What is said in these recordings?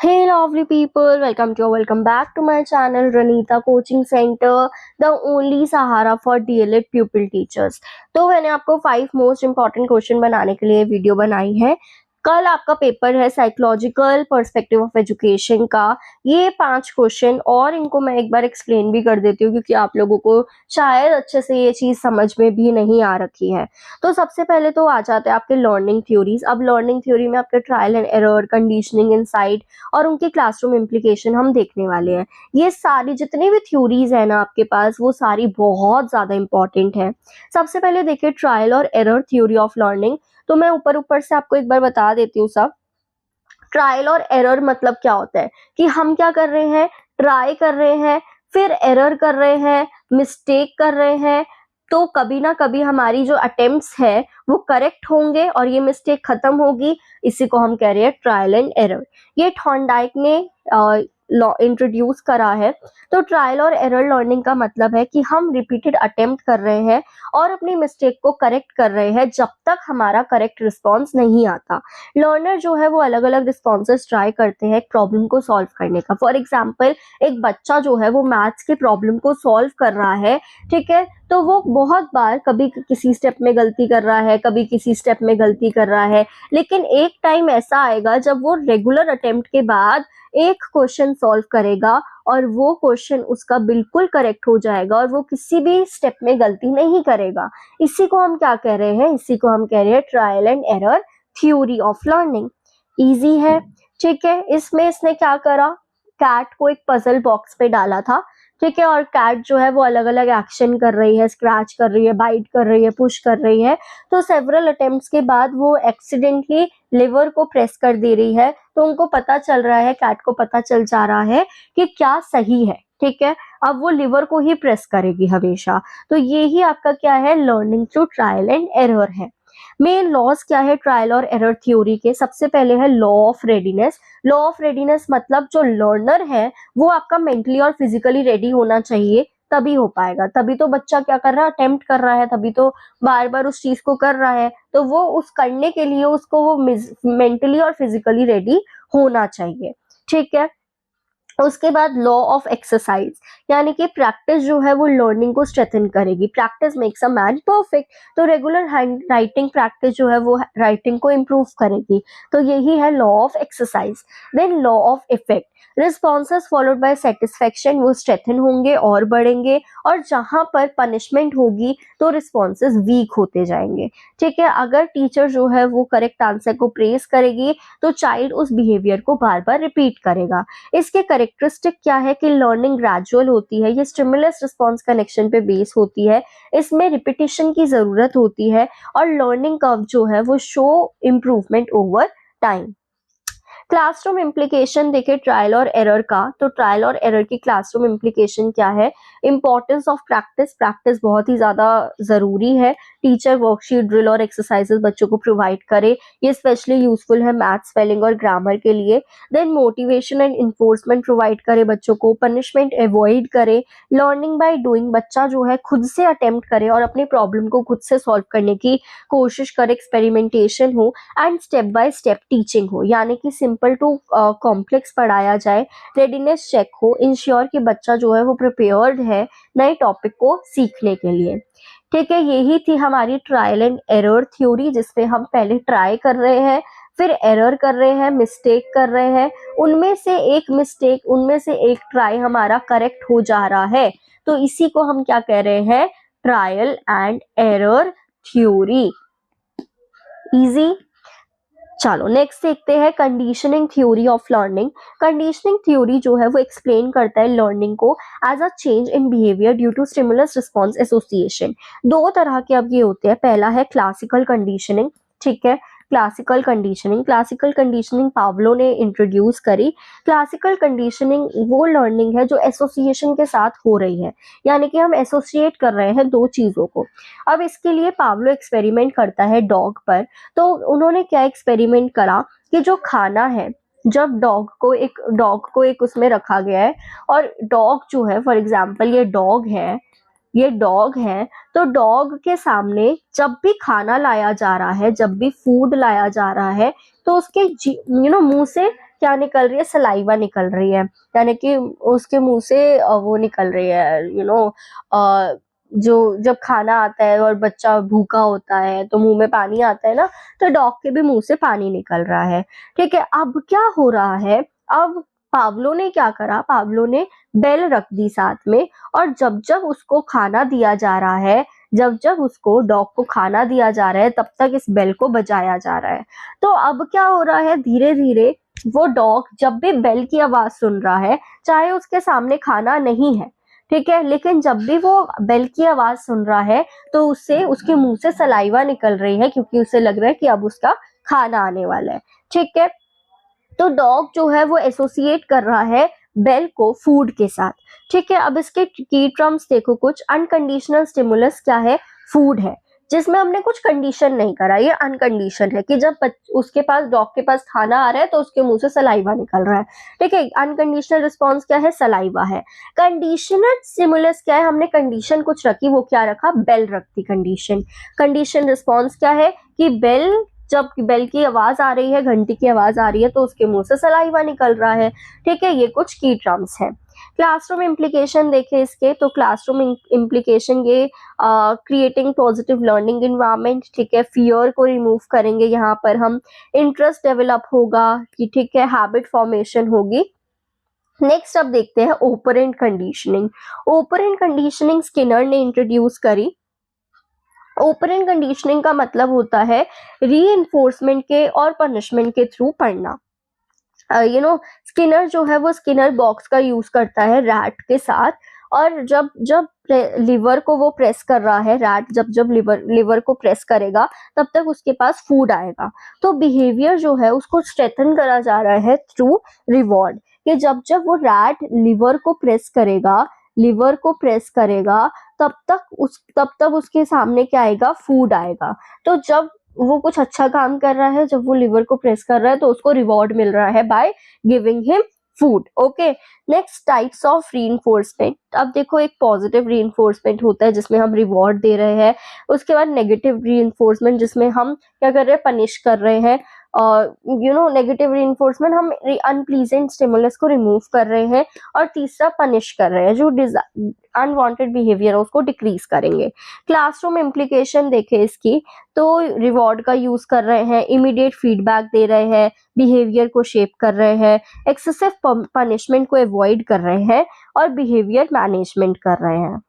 Hey lovely people, welcome back to my channel Ranita Coaching Center, the only Sahara for DLED pupil teachers। तो मैंने आपको 5 most important question बनाने के लिए video बनाई है। कल आपका पेपर है साइकोलॉजिकल पर्सपेक्टिव ऑफ एजुकेशन का। ये 5 क्वेश्चन और इनको मैं एक बार एक्सप्लेन भी कर देती हूँ क्योंकि आप लोगों को शायद अच्छे से ये चीज़ समझ में भी नहीं आ रखी है। तो सबसे पहले तो आ जाते हैं आपके लर्निंग थ्योरीज। अब लर्निंग थ्योरी में आपके trial and error, conditioning, insight और उनके क्लासरूम इम्प्लीकेशन हम देखने वाले हैं। ये सारी जितनी भी थ्योरीज है ना आपके पास, वो सारी बहुत ज्यादा इंपॉर्टेंट है। सबसे पहले देखिए ट्रायल और एरर थ्योरी ऑफ लर्निंग। तो मैं ऊपर ऊपर से आपको एक बार बता देती हूँ सब। ट्रायल और एरर मतलब क्या होता है कि हम क्या कर रहे हैं, ट्राई कर रहे हैं, फिर एरर कर रहे हैं, मिस्टेक कर रहे हैं। तो कभी ना कभी हमारी जो अटेम्प्ट्स है वो करेक्ट होंगे और ये मिस्टेक खत्म होगी। इसी को हम कह रहे हैं ट्रायल एंड एरर। ये थॉर्नडाइक ने लॉ इंट्रोड्यूस करा है। तो ट्रायल और एरर लर्निंग का मतलब है कि हम रिपीटेड अटेम्प्ट कर रहे हैं और अपनी मिस्टेक को करेक्ट कर रहे हैं जब तक हमारा करेक्ट रिस्पॉन्स नहीं आता। लर्नर जो है वो अलग अलग रिस्पॉन्सेस ट्राई करते हैं एक प्रॉब्लम को सॉल्व करने का। फॉर एग्जाम्पल, एक बच्चा जो है वो मैथ्स के प्रॉब्लम को सॉल्व कर रहा है, ठीक है, तो वो बहुत बार कभी किसी स्टेप में गलती कर रहा है, कभी किसी स्टेप में गलती कर रहा है, लेकिन एक टाइम ऐसा आएगा जब वो रेगुलर अटेम्प्ट के बाद एक क्वेश्चन सॉल्व करेगा और वो क्वेश्चन उसका बिल्कुल करेक्ट हो जाएगा और वो किसी भी स्टेप में गलती नहीं करेगा। इसी को हम क्या कह रहे हैं, इसी को हम कह रहे हैं trial and error theory of learning. Easy है, ठीक है। इसमें इसने क्या करा, कैट को एक पजल बॉक्स पे डाला था, ठीक है, और कैट जो है वो अलग अलग एक्शन कर रही है, स्क्रैच कर रही है, बाइट कर रही है, पुश कर रही है। तो सेवरल अटेम्प्ट्स के बाद वो एक्सीडेंटली लिवर को प्रेस कर दे रही है। तो उनको पता चल रहा है, कैट को पता चल जा रहा है कि क्या सही है, ठीक है। अब वो लिवर को ही प्रेस करेगी हमेशा। तो ये ही आपका क्या है, learning through trial and error है। मेन लॉज क्या है ट्रायल और एरर थ्योरी के, सबसे पहले है law of readiness. Law of readiness मतलब जो लर्नर है वो आपका मेंटली और फिजिकली रेडी होना चाहिए, तभी हो पाएगा। तभी तो बच्चा क्या कर रहा है, अटेम्प्ट कर रहा है, तभी तो बार बार उस चीज को कर रहा है। तो वो उस करने के लिए उसको वो मेंटली और फिजिकली रेडी होना चाहिए, ठीक है। उसके बाद लॉ ऑफ एक्सरसाइज, यानी कि प्रैक्टिस जो है वो लर्निंग को स्ट्रेथन करेगी। Practice makes a man perfect. तो रेगुलर राइटिंग प्रैक्टिस जो है वो राइटिंग को इम्प्रूव करेगी। तो यही है law of exercise. Then law of effect, responses followed by satisfaction वो स्ट्रेथन होंगे और बढ़ेंगे, और जहां पर पनिशमेंट होगी तो रिस्पॉन्सेस वीक होते जाएंगे, ठीक है। अगर टीचर जो है वो करेक्ट आंसर को प्रेज करेगी तो चाइल्ड उस बिहेवियर को बार बार रिपीट करेगा। इसके करेक्टरिस्टिक क्या है कि लर्निंग ग्रेजुअल होती है, ये स्टिमुलस रिस्पॉन्स कनेक्शन पे बेस होती है, इसमें रिपीटिशन की जरूरत होती है, और लर्निंग कर्व जो है वो show improvement over time. Classroom implication देखे ट्रायल और एरर का। तो ट्रायल और एरर की क्लासरूम इम्प्लीकेशन क्या है, इंपॉर्टेंस ऑफ प्रैक्टिस। प्रैक्टिस बहुत ही ज्यादा जरूरी है। टीचर वर्कशीट, ड्रिल और एक्सरसाइजेस बच्चों को प्रोवाइड करे, ये स्पेशली यूजफुल है मैथ, स्पेलिंग और ग्रामर के लिए। Then motivation and reinforcement provide करे बच्चों को, पनिशमेंट अवॉइड करे। लर्निंग बाय डूइंग, बच्चा जो है खुद से अटेम्प्ट करे और अपनी प्रॉब्लम को खुद से सॉल्व करने की कोशिश करे, एक्सपेरिमेंटेशन हो। And step by step teaching हो, यानी कि सिंपल टू कॉम्प्लेक्स पढ़ाया जाए। रेडीनेस चेक हो, इंश्योर कि बच्चा जो है वो प्रिपेयर्ड है नए टॉपिक को सीखने के लिए, ठीक है। यही थी हमारी ट्रायल एंड एरर थ्योरी, जिसमें हम पहले ट्राई कर रहे हैं, फिर एरर कर रहे हैं, मिस्टेक कर रहे हैं, उनमें से एक मिस्टेक, उनमें से एक ट्राई हमारा करेक्ट हो जा रहा है। तो इसी को हम क्या कह रहे हैं, trial and error theory. Easy. चलो नेक्स्ट देखते हैं conditioning theory of learning. Conditioning theory जो है वो एक्सप्लेन करता है लर्निंग को as a change in behaviour due to stimulus response association. दो तरह के अब ये होते हैं। पहला है क्लासिकल कंडीशनिंग, ठीक है। क्लासिकल कंडीशनिंग पावलो ने इंट्रोड्यूस करी। क्लासिकल कंडीशनिंग वो लर्निंग है जो एसोसिएशन के साथ हो रही है, यानी कि हम एसोसिएट कर रहे हैं दो चीजों को। अब इसके लिए पावलो एक्सपेरिमेंट करता है डॉग पर। तो उन्होंने क्या एक्सपेरिमेंट करा कि जो खाना है, जब डॉग को एक उसमें रखा गया है, और डॉग जो है, फॉर एग्जाम्पल ये डॉग है, तो डॉग के सामने जब भी खाना लाया जा रहा है, जब भी फूड लाया जा रहा है, तो उसके मुंह से क्या निकल रही है, सलाइवा निकल रही है, यानी कि उसके मुंह से वो निकल रही है, जो जब खाना आता है और बच्चा भूखा होता है तो मुंह में पानी आता है ना, तो डॉग के भी मुंह से पानी निकल रहा है। ठीक है, अब क्या हो रहा है, अब पाब्लो ने क्या करा, पाब्लो ने बेल रख दी साथ में, और जब जब उसको खाना दिया जा रहा है, जब जब उसको डॉग को खाना दिया जा रहा है, तब तक इस बेल को बजाया जा रहा है। तो अब क्या हो रहा है, धीरे धीरे वो डॉग जब भी बेल की आवाज सुन रहा है, चाहे उसके सामने खाना नहीं है, ठीक है, लेकिन जब भी वो बेल की आवाज सुन रहा है तो उससे उसके मुंह से सलाइवा निकल रही है, क्योंकि उसे लग रहा है कि अब उसका खाना आने वाला है। ठीक है, तो डॉग जो है वो एसोसिएट कर रहा है बेल को फूड के साथ। ठीक है, अब इसके की टर्म्स देखो, कुछ अनकंडीशनल स्टिमुलस क्या है, फूड है, जिसमें हमने कुछ कंडीशन नहीं करा, ये अनकंडीशन है कि जब उसके पास, डॉग के पास खाना आ रहा है तो उसके मुंह से सलाइवा निकल रहा है। ठीक है, अनकंडीशनल रिस्पॉन्स क्या है, सलाइवा है। कंडीशनल स्टिमुलस क्या है, हमने कंडीशन कुछ रखी, वो क्या रखा, बेल रखती कंडीशन। कंडीशन रिस्पॉन्स क्या है कि बेल, जब बेल की आवाज आ रही है, घंटी की आवाज आ रही है, तो उसके मुंह से सलाइवा निकल रहा है। ठीक है, ये कुछ की टर्म्स हैं। क्लासरूम इम्प्लीकेशन देखें इसके, तो क्लासरूम इम्प्लीकेशन ये क्रिएटिंग पॉजिटिव लर्निंग इन्वायरमेंट, ठीक है, फियर को रिमूव करेंगे यहाँ पर हम, इंटरेस्ट डेवलप होगा कि ठीक है, हैबिट फॉर्मेशन होगी। नेक्स्ट अब देखते हैं operant conditioning. Operant conditioning Skinner ने इंट्रोड्यूस करी। ओपरेंट कंडीशनिंग का मतलब होता है रीइंफोर्समेंट के और पनिशमेंट के थ्रू पढ़ना। स्किनर जो है वो स्किनर बॉक्स का यूज करता है रैट के साथ, और जब जब लिवर को वो प्रेस कर रहा है, रैट जब जब लिवर को प्रेस करेगा, तब तक उसके पास फूड आएगा। तो बिहेवियर जो है उसको स्ट्रेथन करा जा रहा है थ्रू रिवॉर्ड, कि जब जब वो रैट लिवर को प्रेस करेगा, लिवर को प्रेस करेगा, तब तक उसके सामने क्या आएगा, फूड आएगा। तो जब वो कुछ अच्छा काम कर रहा है, जब वो लिवर को प्रेस कर रहा है, तो उसको रिवॉर्ड मिल रहा है by giving him food. Okay, next types of reinforcement. अब देखो, एक पॉजिटिव रीइंफोर्समेंट होता है जिसमें हम रिवॉर्ड दे रहे हैं, उसके बाद नेगेटिव रीइंफोर्समेंट जिसमें हम क्या कर रहे हैं, पनिश कर रहे हैं। नेगेटिव रीइंफोर्समेंट, हम अनप्लीजेंट स्टिमुलस को रिमूव कर रहे हैं, और तीसरा पनिश कर रहे हैं, जो अनवांटेड बिहेवियर है उसको डिक्रीज करेंगे। क्लासरूम इम्प्लीकेशन देखे इसकी, तो रिवॉर्ड का यूज कर रहे हैं, इमीडिएट फीडबैक दे रहे हैं, बिहेवियर को शेप कर रहे हैं, एक्सेसिव पनिशमेंट को अवॉइड कर रहे हैं, और बिहेवियर मैनेजमेंट कर रहे हैं।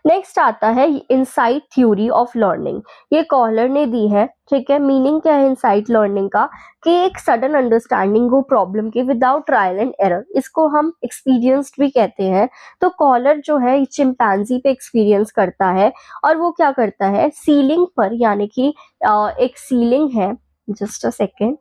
नेक्स्ट आता है इनसाइट थ्योरी ऑफ लर्निंग। ये कॉलर ने दी है। ठीक है, मीनिंग क्या है इनसाइट लर्निंग का, कि एक सडन अंडरस्टैंडिंग हो प्रॉब्लम की विदाउट ट्रायल एंड एरर, इसको हम एक्सपीरियंस्ड भी कहते हैं। तो कॉलर जो है चिंपैंजी पे एक्सपीरियंस करता है, और वो क्या करता है, सीलिंग पर, यानी कि एक सीलिंग है, जस्ट अ सेकेंड,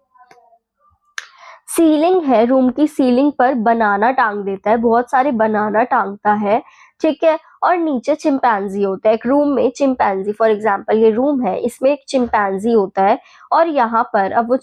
सीलिंग है, रूम की सीलिंग पर बनाना टांग देता है, बहुत सारे बनाना टांगता है। ठीक है, और नीचे चिंपैंजी होता है। एक रूम में चिंपैंजी, फॉर एग्जांपल ये रूम है, इसमें एक चिंपैंजी होता है, और यहाँ पर अब वो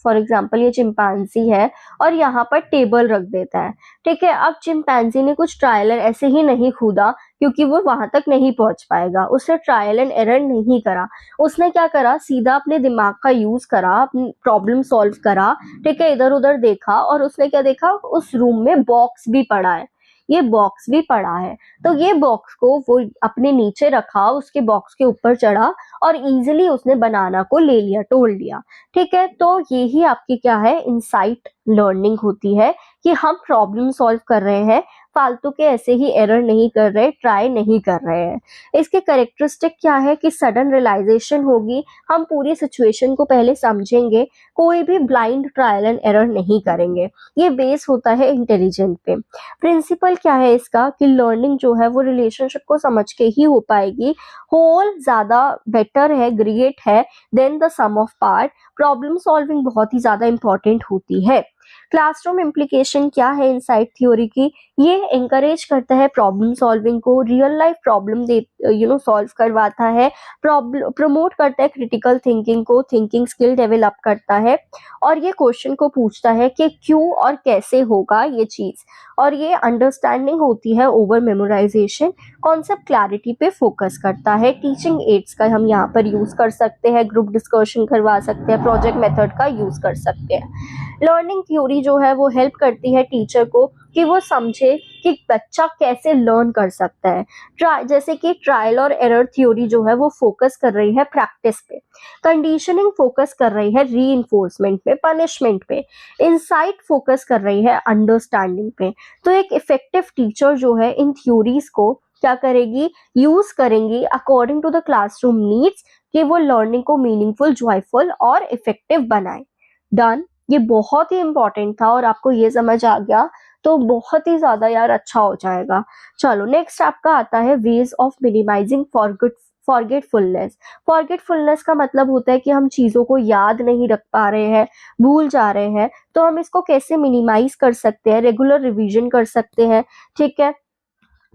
फॉर एग्जांपल ये चिंपैंजी है, और यहाँ पर टेबल रख देता है। ठीक है, अब चिंपैंजी ने कुछ ट्रायल एंड ऐसे ही नहीं कूदा, क्योंकि वो वहां तक नहीं पहुंच पाएगा, उसने ट्रायल एंड एरर नहीं करा। उसने क्या करा, सीधा अपने दिमाग का यूज करा, अपनी प्रॉब्लम सॉल्व करा। ठीक है, इधर उधर देखा, और उसने क्या देखा, उस रूम में बॉक्स भी पड़ा है, ये बॉक्स भी पड़ा है, तो ये बॉक्स को वो अपने नीचे रखा, उसके बॉक्स के ऊपर चढ़ा, और इजीली उसने बनाना को ले लिया, तोड़ लिया। ठीक है, तो यही आपकी क्या है, इनसाइट लर्निंग होती है, कि हम प्रॉब्लम सॉल्व कर रहे हैं, फालतू के ऐसे ही एरर नहीं कर रहे, ट्राई नहीं कर रहे हैं। इसके कैरेक्टरिस्टिक क्या है, कि सडन रियलाइजेशन होगी, हम पूरी सिचुएशन को पहले समझेंगे, कोई भी ब्लाइंड ट्रायल एंड एरर नहीं करेंगे। ये बेस होता है इंटेलिजेंट पे। प्रिंसिपल क्या है इसका, कि लर्निंग जो है वो रिलेशनशिप को समझ के ही हो पाएगी। होल ज्यादा बेटर है, ग्रेट है then the sum of part. Problem solving बहुत ही ज्यादा इंपॉर्टेंट होती है। क्लासरूम इम्प्लीकेशन क्या है इनसाइट थ्योरी की, ये एंकरेज करता है प्रॉब्लम सॉल्विंग को, रियल लाइफ प्रॉब्लम सॉल्व करवाता है, प्रमोट करता है क्रिटिकल थिंकिंग को, थिंकिंग स्किल डेवलप करता है, और ये क्वेश्चन को पूछता है कि क्यों और कैसे होगा ये चीज, और ये अंडरस्टैंडिंग होती है ओवर मेमोराइजेशन, कॉन्सेप्ट क्लैरिटी पे फोकस करता है। टीचिंग एड्स का हम यहाँ पर यूज कर सकते हैं, ग्रुप डिस्कशन करवा सकते हैं, प्रोजेक्ट मेथड का यूज कर सकते हैं। लर्निंग थ्योरी जो है वो हेल्प करती है टीचर को कि वो समझे कि बच्चा कैसे लर्न कर सकता है। जैसे कि ट्रायल और एरर थ्योरी जो है वो फोकस कर रही है प्रैक्टिस पे, कंडीशनिंग फोकस कर रही है रीइंफोर्समेंट पे, पनिशमेंट पे, इंसाइट फोकस कर रही है अंडरस्टैंडिंग पे। तो एक इफेक्टिव टीचर जो है इन थ्योरीज को क्या करेगी, यूज करेंगी according to the classroom needs, कि वो लर्निंग को मीनिंगफुल, जॉयफुल और इफेक्टिव बनाए। डन। ये बहुत ही इंपॉर्टेंट था और आपको ये समझ आ गया तो बहुत ही ज्यादा यार अच्छा हो जाएगा। चलो नेक्स्ट आपका आता है ways of minimising forgetfulness. Forgetfulness का मतलब होता है कि हम चीजों को याद नहीं रख पा रहे हैं, भूल जा रहे हैं, तो हम इसको कैसे मिनिमाइज कर सकते हैं, रेगुलर रिवीजन कर सकते हैं। ठीक है,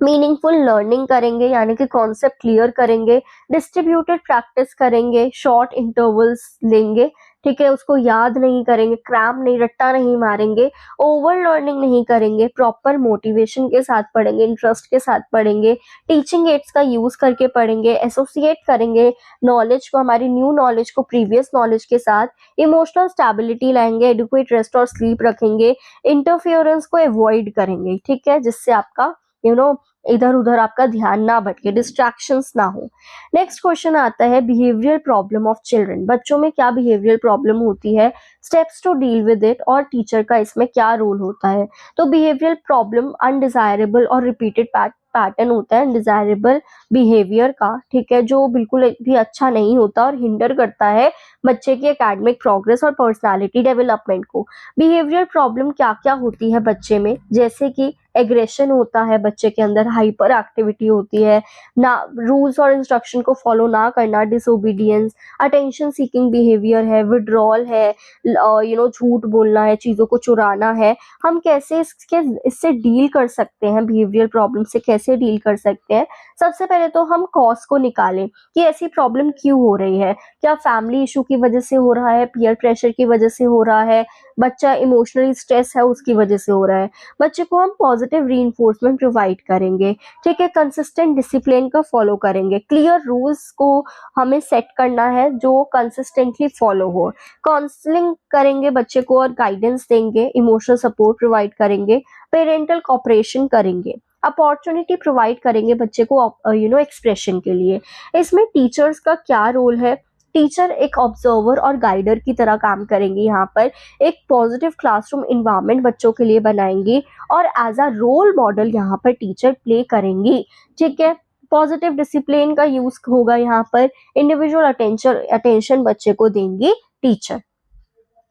मीनिंगफुल लर्निंग करेंगे यानी कि कॉन्सेप्ट क्लियर करेंगे, डिस्ट्रीब्यूटेड प्रैक्टिस करेंगे, शॉर्ट इंटरवल्स लेंगे, ठीक है, उसको याद नहीं करेंगे, क्रैम्प नहीं, रट्टा नहीं मारेंगे, ओवर लर्निंग नहीं करेंगे, प्रॉपर मोटिवेशन के साथ पढ़ेंगे, इंटरेस्ट के साथ पढ़ेंगे, टीचिंग एड्स का यूज करके पढ़ेंगे, एसोसिएट करेंगे नॉलेज को, हमारी न्यू नॉलेज को प्रीवियस नॉलेज के साथ, इमोशनल स्टेबिलिटी लाएंगे, एडिक्वेट रेस्ट और स्लीप रखेंगे, इंटरफियरेंस को अवॉइड करेंगे, ठीक है, जिससे आपका इधर उधर आपका ध्यान ना भटके, डिस्ट्रैक्शंस ना हो। नेक्स्ट क्वेश्चन आता है बिहेवियर प्रॉब्लम ऑफ चिल्ड्रन। बच्चों में क्या बिहेवियर प्रॉब्लम होती है, steps to deal with it, और टीचर का इसमें क्या रोल होता है। तो बिहेवियर प्रॉब्लम अनडिजायरेबल और रिपीटेड पैटर्न होता है अनडिजायरेबल बिहेवियर का, ठीक है, जो बिल्कुल भी अच्छा नहीं होता और हिंडर करता है बच्चे की एकेडमिक प्रोग्रेस और पर्सनालिटी डेवलपमेंट को। बिहेवियर प्रॉब्लम क्या क्या होती है बच्चे में, जैसे कि एग्रेशन होता है बच्चे के अंदर, हाइपर एक्टिविटी होती है, ना रूल्स और इंस्ट्रक्शन को फॉलो ना करना, डिसोबीडियंस, अटेंशन सीकिंग बिहेवियर है, विड्रॉल है, झूठ बोलना है, चीजों को चुराना है। हम कैसे इससे डील कर सकते हैं, बिहेवियर प्रॉब्लम से कैसे डील कर सकते हैं। सबसे पहले तो हम कॉज को निकालें कि ऐसी प्रॉब्लम क्यों हो रही है, क्या फैमिली इशू की वजह से हो रहा है, पीयर प्रेशर की वजह से हो रहा है, बच्चा इमोशनली स्ट्रेस है उसकी वजह से हो रहा है। बच्चे को हम पॉजिटिव रीइंफोर्समेंट प्रोवाइड करेंगे, ठीक है, कंसिस्टेंट डिसिप्लिन का फॉलो करेंगे, क्लियर रूल्स को हमें सेट करना है जो कंसिस्टेंटली फॉलो हो, काउंसलिंग करेंगे बच्चे को और गाइडेंस देंगे, इमोशनल सपोर्ट प्रोवाइड करेंगे, पेरेंटल कॉपरेशन करेंगे, अपॉर्चुनिटी प्रोवाइड करेंगे बच्चे को एक्सप्रेशन के लिए। इसमें टीचर्स का क्या रोल है, टीचर एक ऑब्जर्वर और गाइडर की तरह काम करेंगे, यहाँ पर एक पॉजिटिव क्लासरूम इन्वायरमेंट बच्चों के लिए बनाएंगी और एज अ रोल मॉडल यहाँ पर टीचर प्ले करेंगी, ठीक है। पॉजिटिव डिसिप्लिन का यूज होगा यहाँ पर, इंडिविजुअल अटेंशन बच्चे को देंगी टीचर।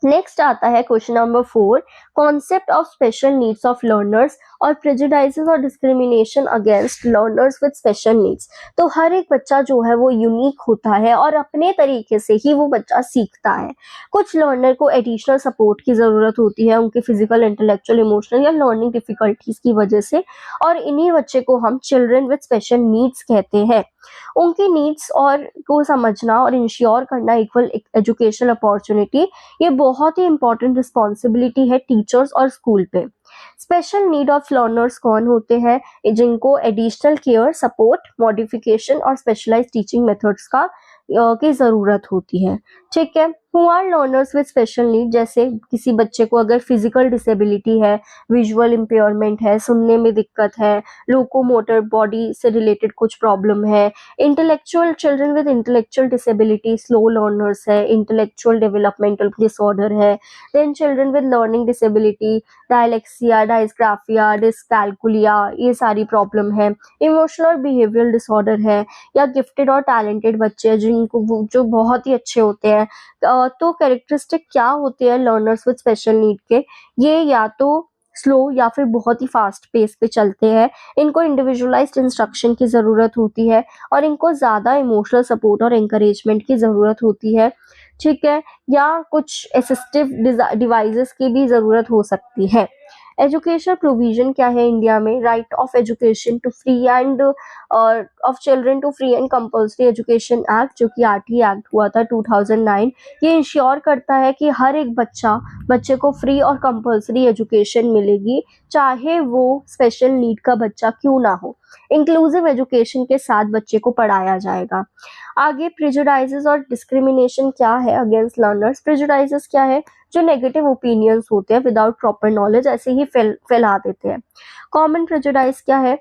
नेक्स्ट आता है question number 4, concept of special needs of learners और प्रेजुडाइसेस और discrimination against learners with special needs. तो हर एक बच्चा जो है वो यूनिक होता है और अपने तरीके से ही वो बच्चा सीखता है। कुछ लर्नर को एडिशनल सपोर्ट की जरूरत होती है उनके फिजिकल, इंटेलेक्चुअल, इमोशनल या लर्निंग डिफिकल्टीज की वजह से, और इन्हीं बच्चे को हम चिल्ड्रन विद स्पेशल नीड्स कहते हैं। उनकी नीड्स और को समझना और इंश्योर करना इक्वल एजुकेशनल अपॉर्चुनिटी, ये बहुत ही इंपॉर्टेंट रिस्पॉन्सिबिलिटी है टीचर्स और स्कूल पे। स्पेशल नीड ऑफ लर्नर्स कौन होते हैं, जिनको एडिशनल केयर, सपोर्ट, मॉडिफिकेशन और स्पेशलाइज्ड टीचिंग मेथड्स की जरूरत होती है, ठीक है। Who are learners with special need, जैसे किसी बच्चे को अगर फिजिकल डिसेबिलिटी है, विजुअल इम्पेयरमेंट है, सुनने में दिक्कत है, लोकोमोटर बॉडी से रिलेटेड कुछ प्रॉब्लम है, intellectual, children with intellectual disability, slow learners है, इंटेलेक्चुअल डेवलपमेंटल डिसऑर्डर है, then children with learning disability, dyslexia, dysgraphia, dyscalculia, ये सारी प्रॉब्लम है, इमोशनल बिहेवियरल डिसऑर्डर है, या गिफ्टेड और टैलेंटेड बच्चे जिनको जो बहुत ही अच्छे होते हैं। तो कैरेक्टरिस्टिक क्या होते हैं लर्नर्स विद स्पेशल नीड के, ये या तो स्लो या फिर बहुत ही फास्ट पेस पे चलते हैं, इनको इंडिविजुअलाइज्ड इंस्ट्रक्शन की ज़रूरत होती है और इनको ज़्यादा इमोशनल सपोर्ट और एंकरेजमेंट की ज़रूरत होती है, ठीक है, या कुछ असिस्टिव डिवाइसेस की भी ज़रूरत हो सकती है। एजुकेशन प्रोविजन क्या है इंडिया में? Right of education to free and of children to free and compulsory education act, जो कि आरटी एक्ट हुआ था 2009। ये इंश्योर करता है कि हर एक बच्चे को फ्री और कंपल्सरी एजुकेशन मिलेगी, चाहे वो स्पेशल नीड का बच्चा क्यों ना हो। इंक्लूसिव एजुकेशन के साथ बच्चे को पढ़ाया जाएगा। आगे प्रेजुडाइजेस और डिस्क्रिमिनेशन क्या है अगेंस्ट लर्नर्स? प्रेजुडाइजेस क्या है? जो नेगेटिव ओपिनियंस होते हैं विदाउट प्रॉपर नॉलेज ऐसे ही फैला देते हैं। कॉमन प्रेजुडाइज क्या है?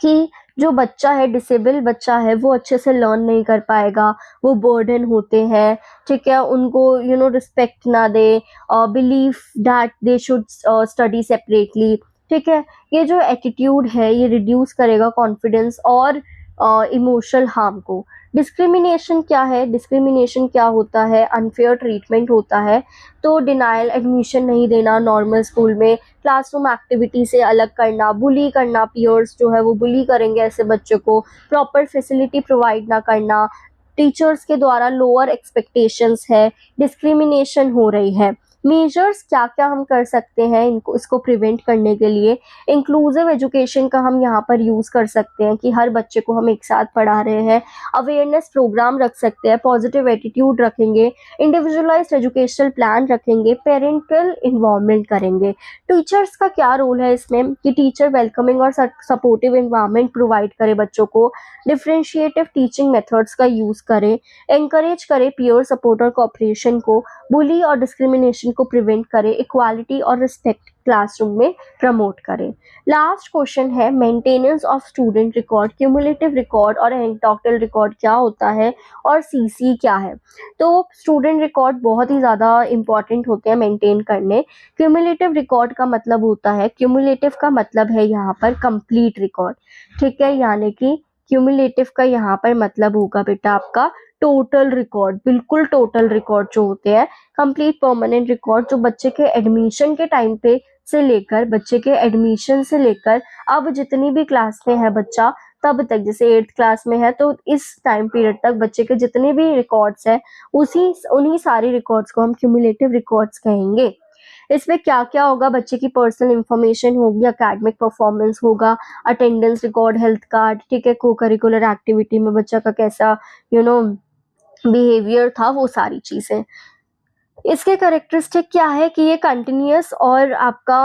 कि जो बच्चा है, डिसेबल बच्चा है, वो अच्छे से लर्न नहीं कर पाएगा, वो बर्डन होते हैं, ठीक है, उनको रिस्पेक्ट ना दे, believe that they should study separately, ठीक है। ये जो एटीट्यूड है ये रिड्यूस करेगा कॉन्फिडेंस और इमोशनल हार्म को। डिस्क्रिमिनेशन क्या है? डिस्क्रिमिनेशन क्या होता है? अनफेयर ट्रीटमेंट होता है, तो डिनायल एडमिशन नहीं देना नॉर्मल स्कूल में, क्लासरूम एक्टिविटी से अलग करना, बुली करना, पीयर्स जो है वो बुली करेंगे ऐसे बच्चे को, प्रॉपर फैसिलिटी प्रोवाइड ना करना, टीचर्स के द्वारा लोअर एक्सपेक्टेशंस है, डिस्क्रिमिनेशन हो रही है। मेजर्स क्या क्या हम कर सकते हैं इसको प्रिवेंट करने के लिए? इंक्लूसिव एजुकेशन का हम यहाँ पर यूज़ कर सकते हैं कि हर बच्चे को हम एक साथ पढ़ा रहे हैं, अवेयरनेस प्रोग्राम रख सकते हैं, पॉजिटिव एटीट्यूड रखेंगे, इंडिविजुअलाइज्ड एजुकेशनल प्लान रखेंगे, पेरेंटल इन्वॉल्वमेंट करेंगे। टीचर्स का क्या रोल है इसमें? कि टीचर वेलकमिंग और सपोर्टिव इन्वायरमेंट प्रोवाइड करे बच्चों को, डिफरेंशिएटिव टीचिंग मेथड्स का यूज़ करें, एंकरेज करे पीयर सपोर्ट और कोऑपरेशन को, बुली और डिस्क्रिमिनेशन को प्रिवेंट करे, इक्वालिटी और रिस्पेक्ट क्लासरूम में प्रमोट करें। लास्ट क्वेश्चन है maintenance of student record, cumulative record और एनेक्डोटल रिकॉर्ड क्या होता है और सीसी क्या है? तो स्टूडेंट रिकॉर्ड बहुत ही ज़्यादा इंपॉर्टेंट होते हैं मेंटेन करने। क्यूमुलेटिव रिकॉर्ड का मतलब होता है, क्यूमुलेटिव का मतलब है यहाँ पर कंप्लीट रिकॉर्ड, ठीक है, यानी कि क्यूमुलेटिव का यहाँ पर मतलब होगा बेटा आपका टोटल रिकॉर्ड, बिल्कुल टोटल रिकॉर्ड जो होते हैं, कंप्लीट परमानेंट रिकॉर्ड, जो बच्चे के एडमिशन के टाइम पे से लेकर, बच्चे के एडमिशन से लेकर अब जितनी भी क्लास में है बच्चा तब तक, जैसे 8th क्लास में है तो इस टाइम पीरियड तक बच्चे के जितने भी रिकॉर्ड्स हैं उन्हीं सारे रिकॉर्ड्स को हम क्यूमुलेटिव रिकॉर्ड्स कहेंगे। इसमें क्या क्या होगा? बच्चे की पर्सनल इंफॉर्मेशन होगी, अकेडमिक परफॉर्मेंस होगा, अटेंडेंस रिकॉर्ड, हेल्थ कार्ड, ठीक है, को करिकुलर एक्टिविटी में बच्चा का कैसा बिहेवियर था, वो सारी चीजें। इसके कैरेक्टरिस्टिक क्या है कि ये कंटिन्यूअस और आपका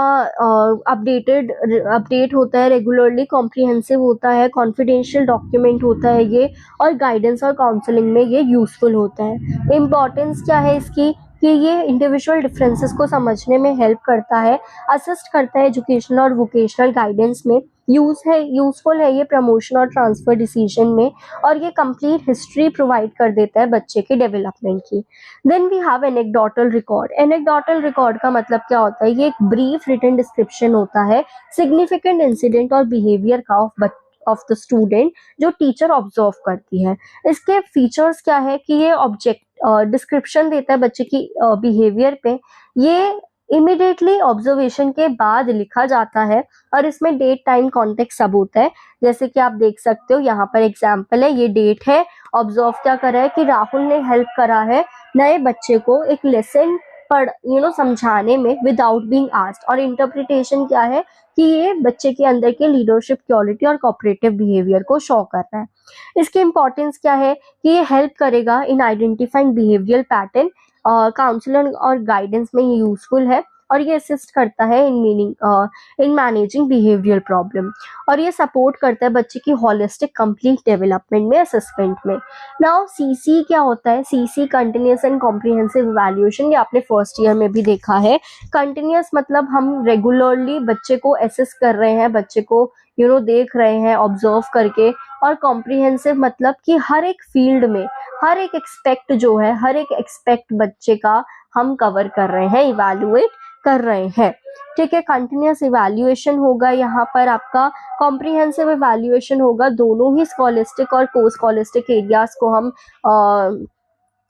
अपडेट होता है, रेगुलरली कॉम्प्रिहेंसिव होता है, कॉन्फिडेंशियल डॉक्यूमेंट होता है ये, और गाइडेंस और काउंसलिंग में ये यूजफुल होता है। इम्पॉर्टेंस क्या है इसकी? कि ये इंडिविजुअल डिफरेंसेस को समझने में हेल्प करता है, असिस्ट करता है एजुकेशनल और वोकेशनल गाइडेंस में, यूजफुल है ये प्रमोशन और ट्रांसफर डिसीजन में, और ये कंप्लीट हिस्ट्री प्रोवाइड कर देता है बच्चे के डेवलपमेंट की। Then we have anecdotal record. Anecdotal record का मतलब क्या होता है? ये एक ब्रीफ रिटन डिस्क्रिप्शन होता है सिग्निफिकेंट इंसिडेंट और बिहेवियर का ऑफ द स्टूडेंट जो टीचर ऑब्जर्व करती है। इसके फीचर्स क्या है कि ये ऑब्जेक्ट डिस्क्रिप्शन देता है बच्चे की बिहेवियर पे, ये इमिडिएटली ऑब्जर्वेशन के बाद लिखा जाता है, और इसमें डेट, टाइम, कॉन्टेक्स्ट सब होता है। जैसे कि आप देख सकते हो यहाँ पर एग्जाम्पल है, ये डेट है, ऑब्जर्व क्या करा है कि राहुल ने हेल्प करा है नए बच्चे को एक लेसन पढ़ समझाने में विदाउट बीइंग आस्क्ड, और इंटरप्रिटेशन क्या है कि ये बच्चे के अंदर के लीडरशिप क्वालिटी और कोऑपरेटिव बिहेवियर को शो कर रहा है। इसकी इंपॉर्टेंस क्या है कि ये हेल्प करेगा in identifying behaviour pattern, counsellor और गाइडेंस में ये यूजफुल है, और ये असिस्ट करता है इन मैनेजिंग बिहेवियर प्रॉब्लम, और ये सपोर्ट करता है बच्चे की होलिस्टिक कंप्लीट डेवलपमेंट में, असेसमेंट में। नाउ सीसी क्या होता है? CC continuous and comprehensive evaluation, ये आपने फर्स्ट ईयर में भी देखा है। कंटिन्यूअस मतलब हम रेगुलरली बच्चे को असेस कर रहे हैं, बच्चे को देख रहे हैं ऑब्जर्व करके, और कॉम्प्रिहेंसिव मतलब कि हर एक फील्ड में हर एक एक्सपेक्ट जो है, हर एक एक्सपेक्ट बच्चे का हम कवर कर रहे हैं, इवैल्यूएट कर रहे हैं, ठीक है। कंटिन्यूअस इवैल्यूएशन होगा यहाँ पर आपका, कॉम्प्रिहेंसिव इवैल्यूएशन होगा, दोनों ही स्कॉलिस्टिक और को स्कॉलिस्टिक एरियाज को हम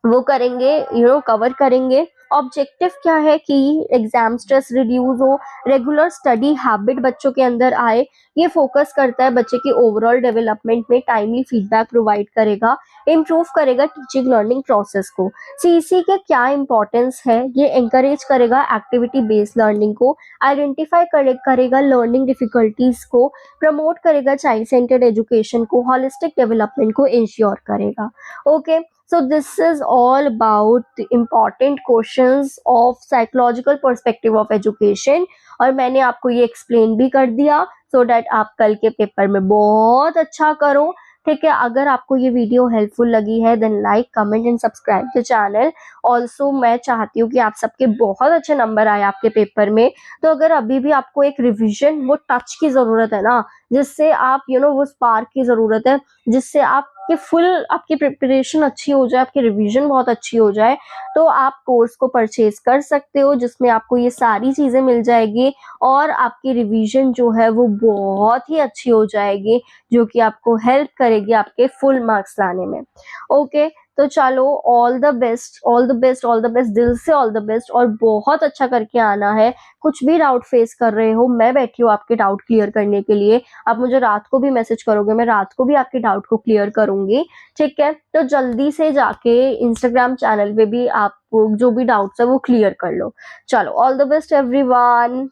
वो करेंगे, कवर करेंगे। ऑब्जेक्टिव क्या है कि एग्जाम स्ट्रेस रिड्यूस हो, रेगुलर स्टडी हैबिट बच्चों के अंदर आए। ये फोकस करता है बच्चे की ओवरऑल डेवलपमेंट में, टाइमली फीडबैक प्रोवाइड करेगा, इम्प्रूव करेगा टीचिंग लर्निंग प्रोसेस को। सीईसी के क्या इंपॉर्टेंस है, ये encourage करेगा एक्टिविटी बेस्ड लर्निंग को, आइडेंटिफाई करेगा लर्निंग डिफिकल्टीज को, प्रमोट करेगा चाइल्ड सेंटर्ड एजुकेशन को, होलिस्टिक डेवलपमेंट को इंश्योर करेगा। Okay, so this is all about the important questions of psychological perspective of education, और मैंने आपको ये एक्सप्लेन भी कर दिया so that आप कल के पेपर में बहुत अच्छा करो। ठीक है, अगर आपको ये वीडियो हेल्पफुल लगी है then like comment and subscribe the channel. Also मैं चाहती हूँ कि आप सबके बहुत अच्छे नंबर आए आपके पेपर में। तो अगर अभी भी आपको एक रिविजन, वो टच की जरूरत है ना, जिससे आप वो स्पार्क की जरूरत है, जिससे आपकी फुल आपकी प्रिपरेशन अच्छी हो जाए, आपकी रिवीजन बहुत अच्छी हो जाए, तो आप कोर्स को परचेज कर सकते हो, जिसमें आपको ये सारी चीजें मिल जाएगी और आपकी रिवीजन जो है वो बहुत ही अच्छी हो जाएगी, जो कि आपको हेल्प करेगी आपके फुल मार्क्स लाने में। ओके, तो चलो, all the best, all the best, all the best, दिल से ऑल द बेस्ट, और बहुत अच्छा करके आना है। कुछ भी डाउट फेस कर रहे हो, मैं बैठी हूँ आपके डाउट क्लियर करने के लिए। आप मुझे रात को भी मैसेज करोगे, मैं रात को भी आपके डाउट को क्लियर करूंगी। ठीक है, तो जल्दी से जाके इंस्टाग्राम चैनल पे भी आप जो भी डाउट्स है वो क्लियर कर लो। चलो, ऑल द बेस्ट एवरीवन।